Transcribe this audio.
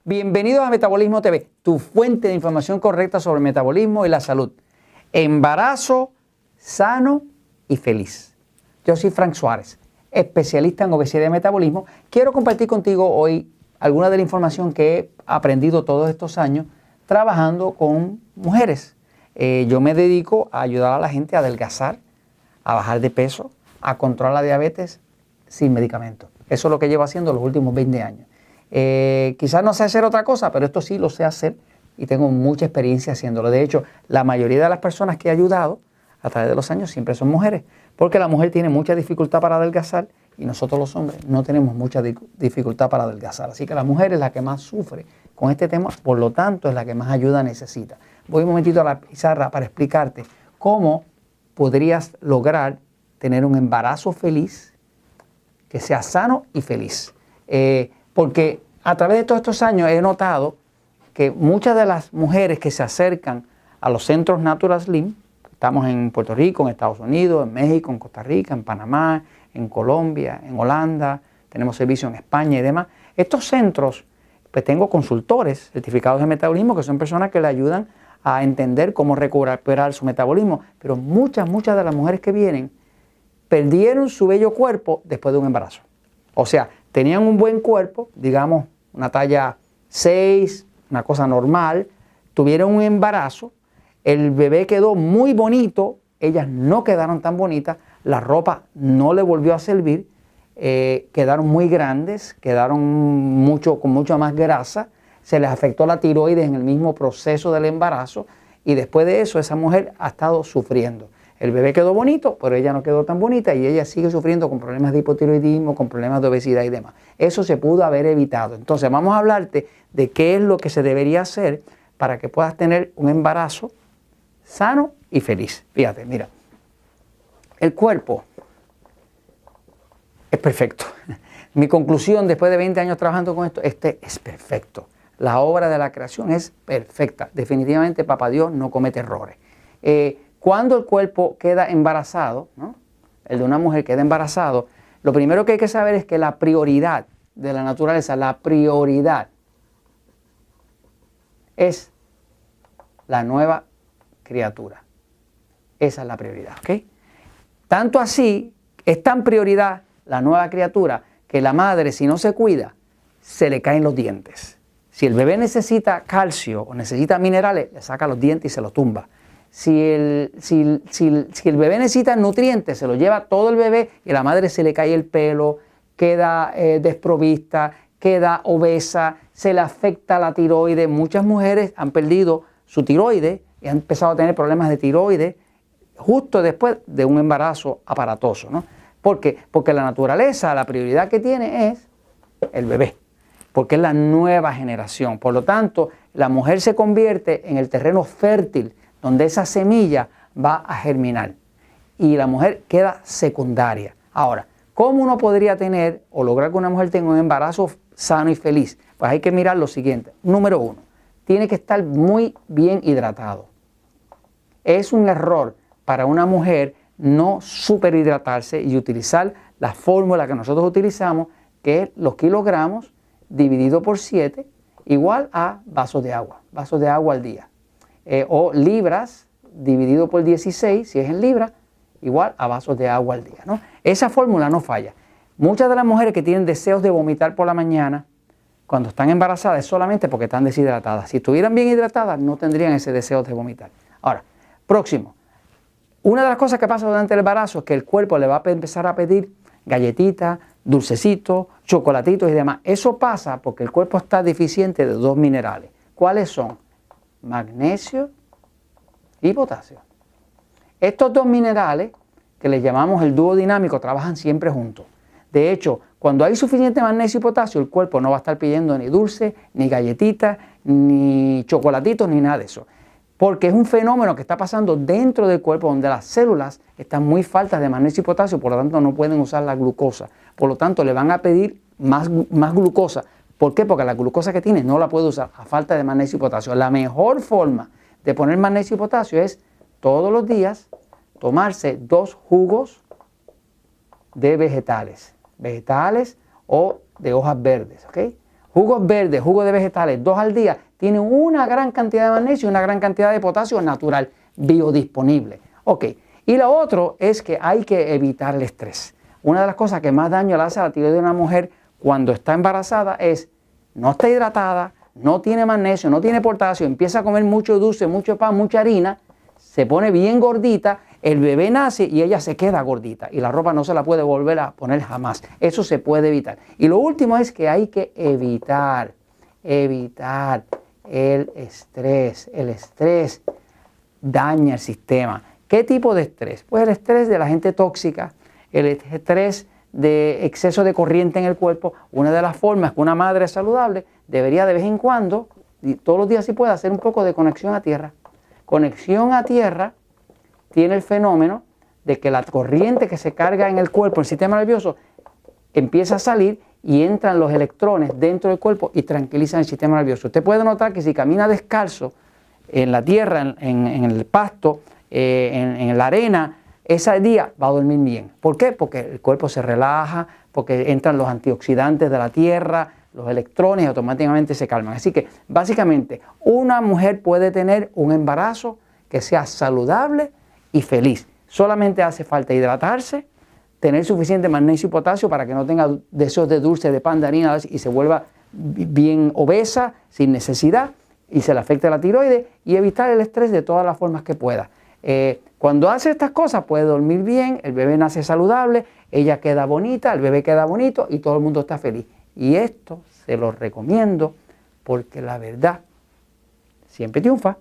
Bienvenidos a Metabolismo TV, tu fuente de información correcta sobre el metabolismo y la salud. Embarazo sano y feliz. Yo soy Frank Suárez, especialista en obesidad y metabolismo. Quiero compartir contigo hoy alguna de la información que he aprendido todos estos años trabajando con mujeres. Yo me dedico a ayudar a la gente a adelgazar, a bajar de peso, a controlar la diabetes sin medicamentos. Eso es lo que llevo haciendo los últimos 20 años. Quizás no sé hacer otra cosa, pero esto sí lo sé hacer y tengo mucha experiencia haciéndolo. De hecho, la mayoría de las personas que he ayudado a través de los años siempre son mujeres, porque la mujer tiene mucha dificultad para adelgazar y nosotros los hombres no tenemos mucha dificultad para adelgazar. Así que la mujer es la que más sufre con este tema, por lo tanto es la que más ayuda necesita. Voy un momentito a la pizarra para explicarte cómo podrías lograr tener un embarazo feliz, que sea sano y feliz. Porque a través de todos estos años he notado que muchas de las mujeres que se acercan a los centros Natural Slim, estamos en Puerto Rico, en Estados Unidos, en México, en Costa Rica, en Panamá, en Colombia, en Holanda, tenemos servicio en España y demás. Estos centros, pues tengo consultores certificados de metabolismo que son personas que le ayudan a entender cómo recuperar su metabolismo. Pero muchas de las mujeres que vienen perdieron su bello cuerpo después de un embarazo. O sea, tenían un buen cuerpo, digamos una talla 6, una cosa normal, tuvieron un embarazo, el bebé quedó muy bonito, ellas no quedaron tan bonitas, la ropa no le volvió a servir, quedaron muy grandes, quedaron con mucha más grasa, se les afectó la tiroides en el mismo proceso del embarazo y después de eso esa mujer ha estado sufriendo. El bebé quedó bonito, pero ella no quedó tan bonita y ella sigue sufriendo con problemas de hipotiroidismo, con problemas de obesidad y demás. Eso se pudo haber evitado. Entonces vamos a hablarte de qué es lo que se debería hacer para que puedas tener un embarazo sano y feliz. Fíjate, mira, el cuerpo es perfecto. Mi conclusión después de 20 años trabajando con esto, este es perfecto. La obra de la creación es perfecta. Definitivamente Papá Dios no comete errores. Cuando el cuerpo queda embarazado, ¿no? El de una mujer queda embarazado, lo primero que hay que saber es que la prioridad de la naturaleza, la prioridad es la nueva criatura. Esa es la prioridad, ¿ok? Tanto así, es tan prioridad la nueva criatura que la madre, si no se cuida, se le caen los dientes. Si el bebé necesita calcio o necesita minerales, le saca los dientes y se los tumba. Si el bebé necesita nutrientes, se lo lleva todo el bebé y a la madre se le cae el pelo, queda desprovista, queda obesa, se le afecta la tiroides. Muchas mujeres han perdido su tiroides y han empezado a tener problemas de tiroides justo después de un embarazo aparatoso, ¿no? ¿Por qué? Porque la naturaleza, la prioridad que tiene es el bebé, porque es la nueva generación. Por lo tanto, la mujer se convierte en el terreno fértil donde esa semilla va a germinar y la mujer queda secundaria. Ahora, ¿cómo uno podría tener o lograr que una mujer tenga un embarazo sano y feliz? Pues hay que mirar lo siguiente. Número 1, tiene que estar muy bien hidratado. Es un error para una mujer no superhidratarse y utilizar la fórmula que nosotros utilizamos, que es los kilogramos dividido por 7 igual a vasos de agua al día. O libras dividido por 16, si es en libras, igual a vasos de agua al día, ¿no? Esa fórmula no falla. Muchas de las mujeres que tienen deseos de vomitar por la mañana, cuando están embarazadas, es solamente porque están deshidratadas. Si estuvieran bien hidratadas, no tendrían ese deseo de vomitar. Ahora, próximo. Una de las cosas que pasa durante el embarazo es que el cuerpo le va a empezar a pedir galletitas, dulcecitos, chocolatitos y demás. Eso pasa porque el cuerpo está deficiente de 2 minerales. ¿Cuáles son? Magnesio y potasio. Estos 2 minerales, que les llamamos el dúo dinámico, trabajan siempre juntos. De hecho, cuando hay suficiente magnesio y potasio, el cuerpo no va a estar pidiendo ni dulce, ni galletitas, ni chocolatitos, ni nada de eso. Porque es un fenómeno que está pasando dentro del cuerpo donde las células están muy faltas de magnesio y potasio, por lo tanto no pueden usar la glucosa. Por lo tanto, le van a pedir más glucosa. ¿Por qué? Porque la glucosa que tiene no la puede usar a falta de magnesio y potasio. La mejor forma de poner magnesio y potasio es todos los días tomarse 2 jugos de vegetales o de hojas verdes, ¿ok? Jugos verdes, jugos de vegetales, 2 al día, tienen una gran cantidad de magnesio y una gran cantidad de potasio natural, biodisponible. Ok, y lo otro es que hay que evitar el estrés. Una de las cosas que más daño le hace a la tiroides de una mujer cuando está embarazada es no está hidratada, no tiene magnesio, no tiene potasio, empieza a comer mucho dulce, mucho pan, mucha harina, se pone bien gordita, el bebé nace y ella se queda gordita y la ropa no se la puede volver a poner jamás. Eso se puede evitar. Y lo último es que hay que evitar el estrés. El estrés daña el sistema. ¿Qué tipo de estrés? Pues el estrés de la gente tóxica, el estrés de exceso de corriente en el cuerpo. Una de las formas que una madre saludable debería de vez en cuando, y todos los días si puede, hacer un poco de conexión a tierra. Conexión a tierra tiene el fenómeno de que la corriente que se carga en el cuerpo, en el sistema nervioso, empieza a salir y entran los electrones dentro del cuerpo y tranquilizan el sistema nervioso. Usted puede notar que si camina descalzo en la tierra, en el pasto, en la arena, ese día va a dormir bien. ¿Por qué? Porque el cuerpo se relaja, porque entran los antioxidantes de la tierra, los electrones y automáticamente se calman. Así que básicamente una mujer puede tener un embarazo que sea saludable y feliz. Solamente hace falta hidratarse, tener suficiente magnesio y potasio para que no tenga deseos de dulce, de pan, de harina y se vuelva bien obesa sin necesidad y se le afecte la tiroides y evitar el estrés de todas las formas que pueda. Cuando hace estas cosas puede dormir bien, el bebé nace saludable, ella queda bonita, el bebé queda bonito y todo el mundo está feliz. Y esto se lo recomiendo porque la verdad siempre triunfa.